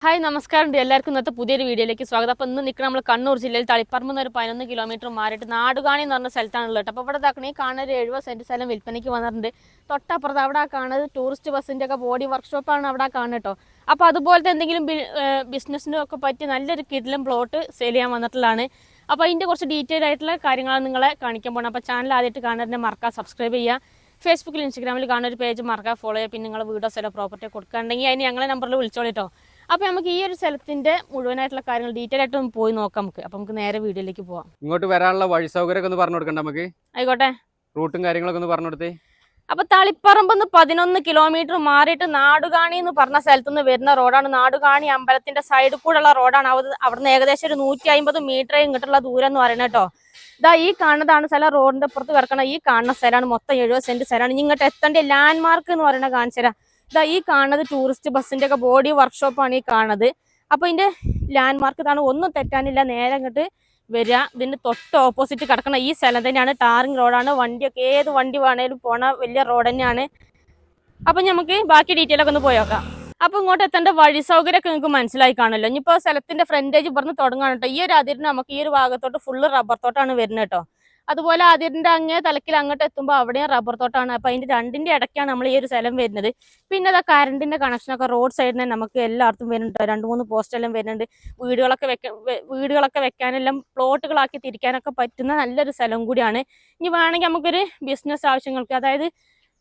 Hi നമസ്കാരം എല്ലാവർക്കും ഇന്നത്തെ പുതിയൊരു വീഡിയോയിലേക്ക് സ്വാഗതം. അപ്പോൾ ഇന്ന് നിൽക്കുന്ന നമ്മൾ കണ്ണൂർ ജില്ലയിൽ തളിപ്പറമ്പ് നിന്ന് ഒരു 11 കിലോമീറ്റർ മാറിയിട്ട് നാടുകാണി എന്ന് പറഞ്ഞ സ്ഥലത്താണുള്ളത് കേട്ടോ. അപ്പോൾ ഇവിടെ ഇതാക്കണേ കാണുന്ന ഒരു 70 സെൻറ്റ് സ്ഥലം വിൽപ്പനയ്ക്ക് വന്നിട്ടുണ്ട്. തൊട്ടപ്പുറത്ത് അവിടെ കാണുന്നത് ടൂറിസ്റ്റ് ബസ്സിൻ്റെ ഒക്കെ ബോഡി വർക്ക്ഷോപ്പാണ് അവിടെ കാണുന്നത് കേട്ടോ. അപ്പോൾ അതുപോലത്തെ എന്തെങ്കിലും ബിസിനസ്സിനും ഒക്കെ പറ്റി നല്ലൊരു കിടിലൻ പ്ലോട്ട് സെയിൽ ചെയ്യാൻ വന്നിട്ടുള്ളതാണ്. അപ്പോൾ അതിൻ്റെ കുറച്ച് ഡീറ്റെയിൽ ആയിട്ടുള്ള കാര്യങ്ങളാണ് നിങ്ങളെ കാണിക്കാൻ പോകുന്നത്. അപ്പോൾ ചാനൽ ആദ്യമായിട്ട് കാണുന്നതിനെ മറക്കാം സബ്സ്ക്രൈബ് ചെയ്യുക. ഫേസ്ബുക്കിൽ ഇൻസ്റ്റാഗ്രാമിൽ കാണുന്ന ഒരു പേജ് മറക്കാം ഫോളോ ചെയ്യുക. പിന്നെ നിങ്ങൾ വീഡിയോ സ്ഥലം പ്രോപ്പർട്ടി കൊടുക്കുകയാണെങ്കിൽ അതിന് ഞങ്ങളെ നമ്പറിൽ വിളിച്ചോളിട്ടോ. അപ്പോൾ നമുക്ക് ഈ ഒരു സ്ഥലത്തിന്റെ മുഴുവനായിട്ടുള്ള കാര്യങ്ങൾ ഡീറ്റെയിൽ ആയിട്ട് ഒന്ന് പോയി നോക്കാം നമുക്ക്. അപ്പോൾ നമുക്ക് നേരെ വീഡിയോയിലേക്ക് പോവാം. ഇങ്ങോട്ട് വരാനുള്ള വഴി സൗകര്യമൊക്കെ ഒന്ന് പറഞ്ഞു കൊടുക്കണ്ട നമുക്ക്? ആയിക്കോട്ടെ, റൂട്ടും കാര്യങ്ങളൊക്കെ ഒന്ന് പറഞ്ഞു കൊടുത്തേ. അപ്പോൾ തളിപ്പറമ്പെന്ന് 11 കിലോമീറ്റർ മാറിയിട്ട് നാടുകാണി എന്ന് പറഞ്ഞ സ്ഥലത്തുനിന്ന് വരുന്ന റോഡാണ്. നാടുകാണി അമ്പലത്തിന്റെ സൈഡിൽ കൂടെയുള്ള റോഡാണ്. അവിടുന്ന് ഏകദേശം ഒരു 150 മീറ്റർ ഇങ്ങോട്ടുള്ള ദൂരം എന്ന് പറയുന്നത് കേട്ടോ. ഇതാ ഈ കാണുന്നതാണ് സ്ഥലം. റോഡിന്റെ പുറത്ത് കിടക്കണം ഈ കാണുന്ന സ്ഥലമാണ്. മൊത്തം 70 സെന്റ് സ്ഥലമാണ്. ഇങ്ങോട്ട് എത്തേണ്ട ലാൻഡ് മാർക്ക് എന്ന് പറയുന്നത് കാണിച്ചു തരാം. ഇതാ ഈ കാണുന്നത് ടൂറിസ്റ്റ് ബസ്സിന്റെ ഒക്കെ ബോഡി വർക്ക്ഷോപ്പാണ് ഈ കാണുന്നത്. അപ്പൊ ഇതിന്റെ ലാൻഡ് മാർക്ക് ഇതാണ്. ഒന്നും തെറ്റാനില്ല. നേരെ അങ്ങോട്ട് വരിക. ഇതിന്റെ തൊട്ട് ഓപ്പോസിറ്റ് കിടക്കുന്ന ഈ സ്ഥലം തന്നെയാണ്. ടാറിങ് റോഡാണ്. വണ്ടിയൊക്കെ ഏത് വണ്ടി വേണേലും പോണ വലിയ റോഡ് തന്നെയാണ്. അപ്പൊ നമുക്ക് ബാക്കി ഡീറ്റെയിൽ ഒക്കെ ഒന്ന് പോയോക്കാം. അപ്പൊ ഇങ്ങോട്ട് എത്തേണ്ട വഴി സൗകര്യമൊക്കെ നിങ്ങൾക്ക് മനസ്സിലായി കാണല്ലോ. ഇനിയിപ്പോ സ്ഥലത്തിന്റെ ഫ്രണ്ടേജ് പറഞ്ഞ് തുടങ്ങാണ് കേട്ടോ. ഈ ഒരു അതിരിന് നമുക്ക് ഈ ഒരു ഭാഗത്തോട്ട് ഫുള്ള് റബ്ബർ തോട്ടാണ് വരുന്നത് കേട്ടോ. അതുപോലെ അതിന്റെ അങ്ങേ തലക്കിൽ അങ്ങോട്ട് എത്തുമ്പോൾ അവിടെയും റബ്ബർ തോട്ടാണ്. അപ്പൊ അതിന്റെ രണ്ടിന്റെ ഇടയ്ക്കാണ് നമ്മൾ ഈ ഒരു സ്ഥലം വരുന്നത്. പിന്നെ അതാ കറണ്ടിന്റെ കണക്ഷനൊക്കെ റോഡ് സൈഡിന് നമുക്ക് എല്ലായിടത്തും വരുന്നുണ്ട്. 2-3 പോസ്റ്റെല്ലാം വരുന്നുണ്ട്. വീടുകളൊക്കെ വെക്കാനെല്ലാം പ്ലോട്ടുകളാക്കി തിരിക്കാനൊക്കെ പറ്റുന്ന നല്ലൊരു സ്ഥലം കൂടിയാണ്. ഇനി വേണമെങ്കിൽ നമുക്കൊരു ബിസിനസ് ആവശ്യങ്ങൾക്ക്, അതായത്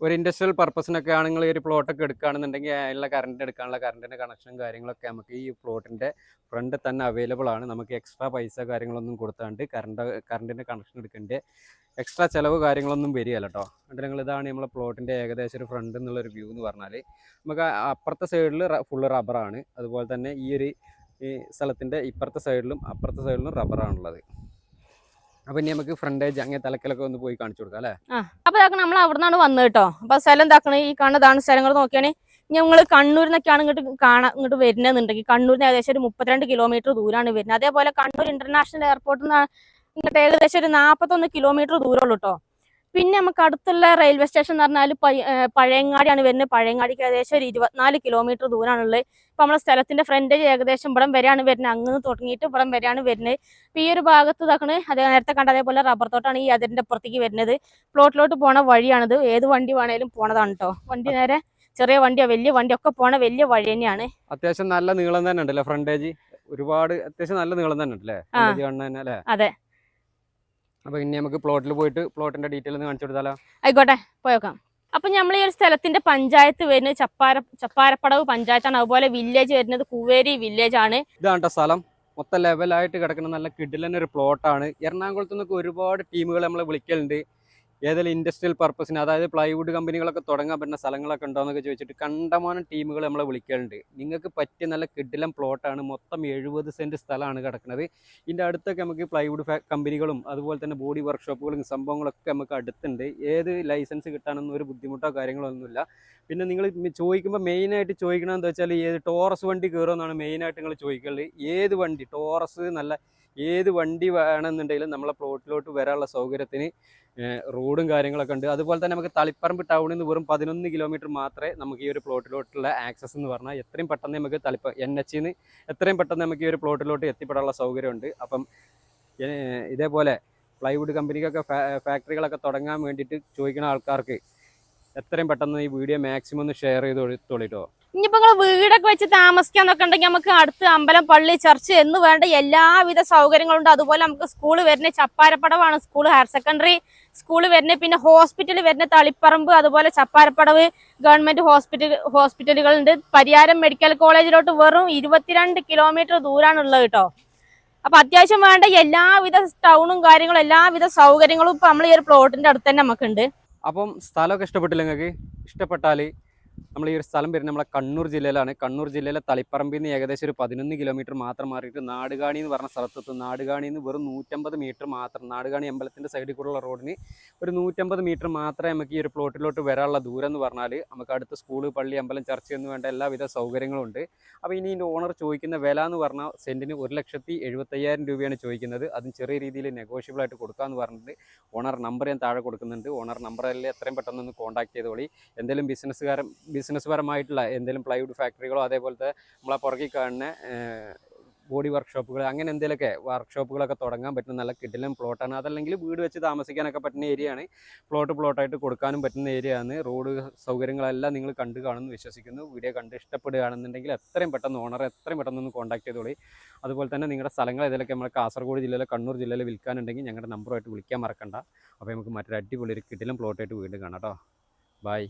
ഒരു ഇൻഡസ്ട്രിയൽ പർപ്പസിനൊക്കെ ആണെങ്കിൽ ഈ ഒരു പ്ലോട്ടൊക്കെ എടുക്കുകയാണെന്നുണ്ടെങ്കിൽ അതിനുള്ള കറണ്ടിന്റെ കണക്ഷനും കാര്യങ്ങളൊക്കെ നമുക്ക് ഈ പ്ലോട്ടിന്റെ ഫ്രണ്ട് തന്നെ അവൈലബിൾ ആണ്. നമുക്ക് എക്സ്ട്രാ പൈസ കാര്യങ്ങളൊന്നും കൊടുത്താണ്ട് കറണ്ടിന്റെ കണക്ഷൻ എടുക്കേണ്ട എക്സ്ട്രാ ചിലവ് കാര്യങ്ങളൊന്നും വരികയല്ല കേട്ടോ. എന്നിട്ട് നിങ്ങൾ ഇതാണ് നമ്മളെ പ്ലോട്ടിന്റെ ഏകദേശം ഒരു ഫ്രണ്ട് എന്നുള്ളൊരു വ്യൂ എന്ന് പറഞ്ഞാൽ നമുക്ക് അപ്പുറത്തെ സൈഡിൽ ഫുള്ള് റബ്ബറാണ്. അതുപോലെ തന്നെ ഈ സ്ഥലത്തിന്റെ ഇപ്പുറത്തെ സൈഡിലും അപ്പുറത്തെ സൈഡിലും റബ്ബറാണുള്ളത്. അപ്പൊ ഇനി നമുക്ക് ഫ്രണ്ടേജ് അങ്ങനെ തലക്കലൊക്കെ ഒന്ന് പോയി കാണിച്ചു കൊടുക്കാം അല്ലേ? അപ്പൊ നമ്മൾ അവിടെ നിന്നാണ് വന്നത് കേട്ടോ. അപ്പൊ സ്ഥലം എന്താക്കണേ ഈ കാണുന്നതാണ് സ്ഥലങ്ങൾ നോക്കിയാണെ. ഞങ്ങൾ കണ്ണൂരിന്നൊക്കെയാണ് ഇങ്ങോട്ട് വരുന്നതെന്നുണ്ടെങ്കിൽ കണ്ണൂരിന് ഏകദേശം ഒരു 32 കിലോമീറ്റർ ദൂരമാണ് വരുന്നത്. അതേപോലെ കണ്ണൂർ ഇന്റർനാഷണൽ എയർപോർട്ടിൽ നിന്ന് ഇങ്ങോട്ട് ഏകദേശം ഒരു 41 കിലോമീറ്റർ ദൂരമുള്ളൂ കേട്ടോ. പിന്നെ നമുക്ക് അടുത്തുള്ള റെയിൽവേ സ്റ്റേഷൻ എന്ന് പറഞ്ഞാൽ പഴയങ്ങാടിയാണ് വരുന്നത്. പഴയങ്ങാടിക്ക് ഏകദേശം ഒരു 24 കിലോമീറ്റർ ദൂരമാണുള്ളത്. ഇപ്പൊ നമ്മളെ സ്ഥലത്തിന്റെ ഫ്രണ്ടേജ് ഏകദേശം ഇവിടം വരെയാണ് വരുന്നത്. അങ്ങനെ തുടങ്ങിയിട്ട് ഇവിടം വരെയാണ് വരുന്നത്. ഇപ്പൊ ഈ ഒരു ഭാഗത്ത് ഇതാക്കണ് അതേ നേരത്തെ കണ്ട അതേപോലെ റബ്ബർ തോട്ടാണ് ഈ അതിന്റെ പുറത്തേക്ക് വരുന്നത്. പ്ലോട്ടിലോട്ട് പോണ വഴിയാണിത്. ഏത് വണ്ടി വേണേലും പോണതാണ് കേട്ടോ. വണ്ടി നേരെ ചെറിയ വണ്ടിയോ വലിയ വണ്ടിയൊക്കെ പോണ വലിയ വഴി തന്നെയാണ്. അത്യാവശ്യം നല്ല നീളം തന്നെ ഉണ്ടല്ലേ ഫ്രണ്ടേജ്? ഒരുപാട് അത്യാവശ്യം നല്ല നീളം തന്നെ ഉണ്ടല്ലേ? അതെ. അപ്പൊ ഇനി നമുക്ക് പ്ലോട്ടിൽ പോയിട്ട് പ്ലോട്ടിന്റെ ഡീറ്റെയിൽ ഒന്ന് കാണിച്ചു കൊടുത്താലോ? ആയിക്കോട്ടെ, പോയേക്കാം. അപ്പൊ നമ്മൾ ഈ ഒരു സ്ഥലത്തിന്റെ പഞ്ചായത്ത് വരുന്നത് ചപ്പാരപ്പടവ് പഞ്ചായത്താണ്. അതുപോലെ വില്ലേജ് വരുന്നത് കൂവേരി വില്ലേജ് ആണ്. ഇതാണ് സ്ഥലം. മൊത്തം ലെവലായിട്ട് കിടക്കുന്ന നല്ല കിടിലൻ ഒരു പ്ലോട്ടാണ്. എറണാകുളത്ത് നിന്നൊക്കെ ഒരുപാട് ടീമുകൾ നമ്മളെ വിളിക്കലുണ്ട്. ഏതെങ്കിലും ഇൻഡസ്ട്രിയൽ പർപ്പസിന്, അതായത് പ്ലൈവുഡ് കമ്പനികളൊക്കെ തുടങ്ങാൻ പറ്റുന്ന സ്ഥലങ്ങളൊക്കെ ഉണ്ടോ എന്നൊക്കെ ചോദിച്ചിട്ട് കണ്ടമാനം ടീമുകൾ നമ്മളെ വിളിക്കലുണ്ട്. നിങ്ങൾക്ക് പറ്റിയ നല്ല കിടിലൻ പ്ലോട്ടാണ്. മൊത്തം 70 സെന്റ് സ്ഥലമാണ് കിടക്കുന്നത്. ഇതിൻ്റെ അടുത്തൊക്കെ നമുക്ക് പ്ലൈവുഡ് കമ്പനികളും അതുപോലെ തന്നെ ബോഡി വർക്ക്ഷോപ്പുകളും സംഭവങ്ങളൊക്കെ നമുക്ക് അടുത്തുണ്ട്. ഏത് ലൈസൻസ് കിട്ടാനൊന്നും ഒരു ബുദ്ധിമുട്ടോ കാര്യങ്ങളോ ഒന്നുമില്ല. പിന്നെ നിങ്ങൾ ചോദിക്കുമ്പോൾ മെയിനായിട്ട് ചോദിക്കണമെന്ന് എന്താ വെച്ചാൽ ഏത് ടോറസ് വണ്ടി കയറുമെന്നാണ് മെയിനായിട്ട് നിങ്ങൾ ചോദിക്കുന്നത്. ഏത് വണ്ടി ടോറസ് നല്ല ഏത് വണ്ടി വേണമെന്നുണ്ടെങ്കിലും നമ്മളെ പ്ലോട്ടിലോട്ട് വരാനുള്ള സൗകര്യത്തിന് റോഡും കാര്യങ്ങളൊക്കെ ഉണ്ട്. അതുപോലെ തന്നെ നമുക്ക് തളിപ്പറമ്പ് ടൗണിൽ നിന്ന് വെറും 11 കിലോമീറ്റർ മാത്രമേ നമുക്ക് ഈ ഒരു പ്ലോട്ടിലോട്ടുള്ള ആക്സസ് എന്ന് പറഞ്ഞാൽ എത്രയും പെട്ടെന്ന് നമുക്ക് NH ന്ന് എത്രയും പെട്ടെന്ന് നമുക്ക് ഈ ഒരു പ്ലോട്ടിലോട്ട് എത്തിപ്പെടാനുള്ള സൗകര്യമുണ്ട്. അപ്പം ഇതേപോലെ പ്ലൈവുഡ് കമ്പനിക്കൊക്കെ ഫാക്ടറികളൊക്കെ തുടങ്ങാൻ വേണ്ടിയിട്ട് ചോദിക്കുന്ന ആൾക്കാർക്ക് എത്രയും പെട്ടെന്ന് ഈ വീഡിയോ മാക്സിമം ഒന്ന് ഷെയർ ചെയ്ത് കൊടുത്തോളിട്ടോ. ഇനിയിപ്പോ നിങ്ങൾ വീടൊക്കെ വെച്ച് താമസിക്കാന്നൊക്കെ ഉണ്ടെങ്കിൽ നമുക്ക് അടുത്ത് അമ്പലം, പള്ളി, ചർച്ച് എന്ന് വേണ്ട എല്ലാവിധ സൗകര്യങ്ങളുണ്ട്. അതുപോലെ നമുക്ക് സ്കൂൾ വരുന്ന ചപ്പാരപ്പടവാണ് സ്കൂൾ, ഹയർ സെക്കൻഡറി സ്കൂൾ വരുന്നത്. പിന്നെ ഹോസ്പിറ്റൽ വരുന്ന തളിപ്പറമ്പ്, അതുപോലെ ചപ്പാരപ്പടവ് ഗവൺമെന്റ് ഹോസ്പിറ്റലുകളുണ്ട്. പരിയാരം മെഡിക്കൽ കോളേജിലോട്ട് വെറും 22 കിലോമീറ്റർ ദൂരാണുള്ളത് കേട്ടോ. അപ്പൊ അത്യാവശ്യം വേണ്ട എല്ലാവിധ ടൗണും കാര്യങ്ങളും എല്ലാവിധ സൗകര്യങ്ങളും ഇപ്പൊ നമ്മൾ ഈ ഒരു പ്ലോട്ടിന്റെ അടുത്ത് തന്നെ നമുക്കുണ്ട്. അപ്പം സ്ഥലമൊക്കെ ഇഷ്ടപ്പെട്ടില്ല നിങ്ങൾക്ക്? ഇഷ്ടപ്പെട്ടാൽ നമ്മൾ ഈ ഒരു സ്ഥലം വരുന്നത് നമ്മളെ കണ്ണൂർ ജില്ലയിലാണ്. കണ്ണൂർ ജില്ലയിലെ തളിപ്പറമ്പിൽ നിന്ന് ഏകദേശം ഒരു 11 കിലോമീറ്റർ മാത്രം മാറിയിട്ട് നാടുകാണി എന്ന് പറഞ്ഞ സ്ഥലത്തെത്തും. നാടുകാണിയിൽ നിന്ന് വെറും 150 മീറ്റർ മാത്രം, നാടുകാണി അമ്പലത്തിൻ്റെ സൈഡിൽ കൂടെയുള്ള റോഡിന് ഒരു 150 മീറ്റർ മാത്രമേ നമുക്ക് ഈ ഒരു പ്ലോട്ടിലോട്ട് വരാനുള്ള ദൂരം എന്ന് പറഞ്ഞാൽ നമുക്ക് അടുത്ത് സ്കൂള്, പള്ളി, അമ്പലം, ചർച്ച എന്ന് വേണ്ട എല്ലാവിധ സൗകര്യങ്ങളും ഉണ്ട്. അപ്പോൾ ഇനി ഇതിൻ്റെ ഓണർ ചോദിക്കുന്ന വില എന്ന് പറഞ്ഞാൽ സെൻറ്റിന് 1,75,000 രൂപയാണ് ചോദിക്കുന്നത്. അതും ചെറിയ രീതിയിൽ നെഗോഷ്യബിൾ ആയിട്ട് കൊടുക്കാമെന്ന് പറഞ്ഞിട്ട് ഓണർ നമ്പർ ഞാൻ താഴെ കൊടുക്കുന്നുണ്ട്. ഓണർ നമ്പറിൽ എത്രയും പെട്ടെന്ന് ഒന്ന് കോൺടാക്ട് ചെയ്തോളി. എന്തെങ്കിലും ബിസിനസ് പരമായിട്ടുള്ള എന്തെങ്കിലും പ്ലൈവുഡ് ഫാക്ടറികളോ അതേപോലത്തെ നമ്മളെ പുറകിൽ കാണുന്ന ബോഡി വർക്ക്ഷോപ്പുകൾ അങ്ങനെ എന്തെങ്കിലുമൊക്കെ വർക്ക്ഷോപ്പുകളൊക്കെ തുടങ്ങാൻ പറ്റുന്ന നല്ല കിടിലൻ പ്ലോട്ടാണ്. അതല്ലെങ്കിൽ വീട് വെച്ച് താമസിക്കാനൊക്കെ പറ്റുന്ന ഏരിയയാണ്. പ്ലോട്ടായിട്ട് കൊടുക്കാനും പറ്റുന്ന ഏരിയയാണ്. റോഡ് സൗകര്യങ്ങളെല്ലാം നിങ്ങൾ കണ്ടു കാണുമെന്ന് വിശ്വസിക്കുന്നു. വീഡിയോ കണ്ട് ഇഷ്ടപ്പെടുകയാണെന്നുണ്ടെങ്കിൽ എത്രയും പെട്ടെന്ന് ഓണറെ എത്രയും പെട്ടെന്ന് ഒന്ന് കോൺടാക്ട് ചെയ്തോളി. അതുപോലെ തന്നെ നിങ്ങളുടെ സ്ഥലങ്ങൾ ഏതൊക്കെ നമ്മൾ കാസർഗോഡ് ജില്ലയിലോ കണ്ണൂർ ജില്ലയിലോ വിൽക്കാനുണ്ടെങ്കിൽ ഞങ്ങളുടെ നമ്പറുമായിട്ട് വിളിക്കാൻ മറക്കണ്ട. അപ്പോൾ നമുക്ക് മറ്റൊരു അടിപൊളി ഒരു കിടിലൻ പ്ലോട്ടായിട്ട് വീണ്ടും കാണാം കേട്ടോ. ബൈ.